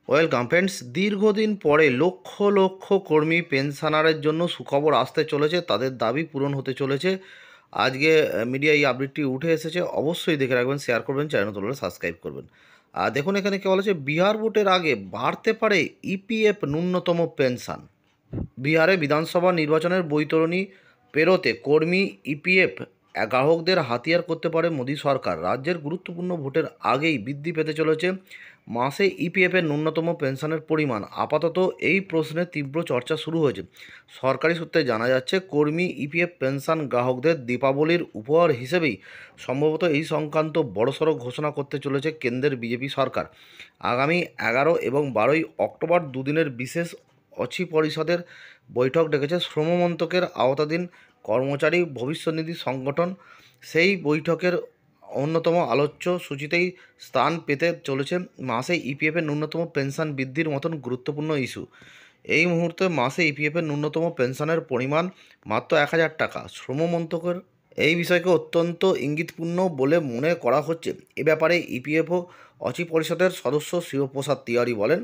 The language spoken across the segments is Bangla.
Welcome friends. দীর্ঘদিন পরে লক্ষ লক্ষ কর্মী পেনশনারের জন্য সুখবর আসতে চলেছে, তাদের দাবি পূরণ হতে চলেছে। আজকে মিডিয়া এই আপডেটটি উঠে এসেছে, অবশ্যই দেখে রাখবেন, শেয়ার করবেন, চ্যানেল তুলে সাবস্ক্রাইব করবেন। আর দেখুন এখানে কি বলেছে, বিহার ভোটের আগে বাড়তে পারে ইপিএফ ন্যূনতম পেনশন। বিহারে বিধানসভা নির্বাচনের বৈতরণী পেরোতে কর্মী ইপিএফ গ্রাহকদের হাতিয়ার করতে পারে মোদী সরকার। রাজ্যের গুরুত্বপূর্ণ ভোটের আগেই বৃদ্ধি পেতে চলেছে মাসে ইপিএফের ন্যূনতম পেনশনের পরিমাণ। আপাতত এই প্রশ্নে তীব্র চর্চা শুরু হয়েছে। সরকারি সূত্রে জানা যাচ্ছে, কর্মী ইপিএফ পেনশন গ্রাহকদের দীপাবলির উপহার হিসেবেই সম্ভবত এই সংক্রান্ত বড়সড় ঘোষণা করতে চলেছে কেন্দ্রের বিজেপি সরকার। আগামী 11 এবং 12 অক্টোবর দুদিনের বিশেষ অচি পরিষদের বৈঠক ডেকেছে শ্রম মন্ত্রকের আওতাধীন কর্মচারী ভবিষ্যনিধি সংগঠন। সেই বৈঠকের অন্যতম আলোচ্য সূচিতেই স্থান পেতে চলেছে মাসে ইপিএফের ন্যূনতম পেনশন বৃদ্ধির মতন গুরুত্বপূর্ণ ইস্যু। এই মুহূর্তে মাসে ইপিএফের ন্যূনতম পেনশনের পরিমাণ মাত্র 1000 টাকা। শ্রম মন্ত্রকের এই বিষয়কে অত্যন্ত ইঙ্গিতপূর্ণ বলে মনে করা হচ্ছে। এ ব্যাপারে ইপিএফও অচি পরিষদের সদস্য শিবপ্রসাদ তিওয়ারি বলেন,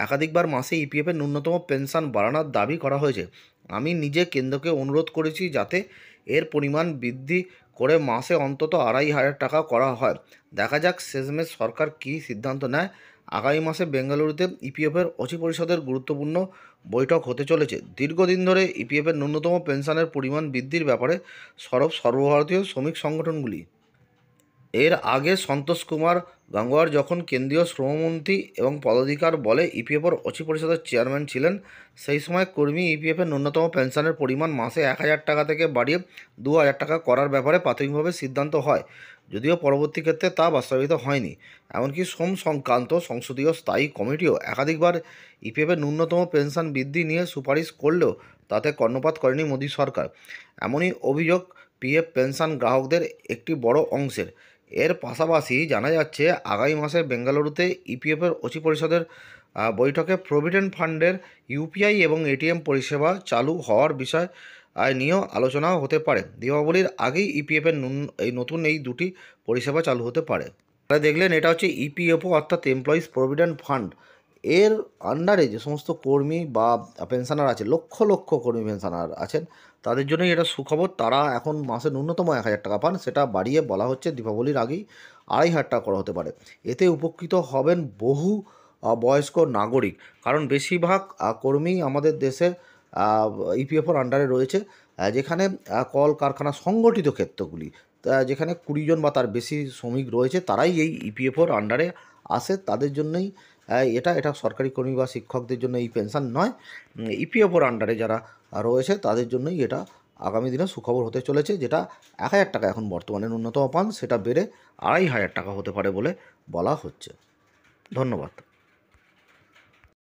একাধিকবার মাসে ইপিএফের ন্যূনতম পেনশন বাড়ানোর দাবি করা হয়েছে। আমি নিজে কেন্দ্রকে অনুরোধ করেছি যাতে এর পরিমাণ বৃদ্ধি করে মাসে অন্তত 2500 টাকা করা হয়। দেখা যাক শেষমেশ সরকার কী সিদ্ধান্ত নেয়। আগামী মাসে বেঙ্গালুরুতে ইপিএফের অচি পরিষদের গুরুত্বপূর্ণ বৈঠক হতে চলেছে। দীর্ঘদিন ধরে ইপিএফের ন্যূনতম পেনশনের পরিমাণ বৃদ্ধির ব্যাপারে সর্বভারতীয় শ্রমিক সংগঠনগুলি। এর আগে সন্তোষ কুমার গাঙ্গোয়ার যখন কেন্দ্রীয় শ্রমমন্ত্রী এবং পদাধিকার বলে ইপিএফের অচি পরিষদের চেয়ারম্যান ছিলেন, সেই সময় কর্মী ইপিএফের ন্যূনতম পেনশনের পরিমাণ মাসে 1000 টাকা থেকে বাড়িয়ে 2000 টাকা করার ব্যাপারে প্রাথমিকভাবে সিদ্ধান্ত হয়, যদিও পরবর্তী ক্ষেত্রে তা বাস্তবায়িত হয়নি। এমনকি শ্রম সংক্রান্ত সংসদীয় স্থায়ী কমিটিও একাধিকবার ইপিএফের ন্যূনতম পেনশন বৃদ্ধি নিয়ে সুপারিশ করলেও তাতে কর্ণপাত করেনি মোদী সরকার। এমনই অভিযোগ পিএফ পেনশন গ্রাহকদের একটি বড় অংশের। এর পাশাপাশি জানা যাচ্ছে, আগামী মাসে বেঙ্গালুরুতে ইপিএফের অচি পরিষদের বৈঠকে প্রভিডেন্ট ফান্ডের ইউপিআই এবং এটিএম পরিষেবা চালু হওয়ার বিষয় নিয়েও আলোচনা হতে পারে। দীপাবলির আগেই ইপিএফের নতুন এই দুটি পরিষেবা চালু হতে পারে। দেখলেন, এটা হচ্ছে ইপিএফও অর্থাৎ এমপ্লয়িজ প্রভিডেন্ট ফান্ড। এর আন্ডারে যে সমস্ত কর্মী বা পেনশনার আছে, লক্ষ লক্ষ কর্মী পেনশনার আছেন, তাদের জন্যই এটা সুখবর। তারা এখন মাসে ন্যূনতম 1000 টাকা পান, সেটা বাড়িয়ে বলা হচ্ছে দীপাবলির আগেই 2500 টাকা করা হতে পারে। এতে উপকৃত হবেন বহু বয়স্ক নাগরিক, কারণ বেশিরভাগ কর্মী আমাদের দেশে ইপিএফওর আন্ডারে রয়েছে, যেখানে কল কারখানা সংগঠিত ক্ষেত্রগুলি, যেখানে 20 জন বা তার বেশি শ্রমিক রয়েছে, তারাই এই ইপিএফওর আন্ডারে আসে। তাদের জন্যই এটা সরকারি কর্মী বা শিক্ষকদের জন্য এই পেনশন নয়। ইপিএফওর আন্ডারে যারা রয়েছে তাদের জন্যই এটা আগামী দিনে সুখবর হতে চলেছে। যেটা 1000 টাকা এখন বর্তমানে ন্যূনতম পান, সেটা বেড়ে 2500 টাকা হতে পারে বলে বলা হচ্ছে। ধন্যবাদ।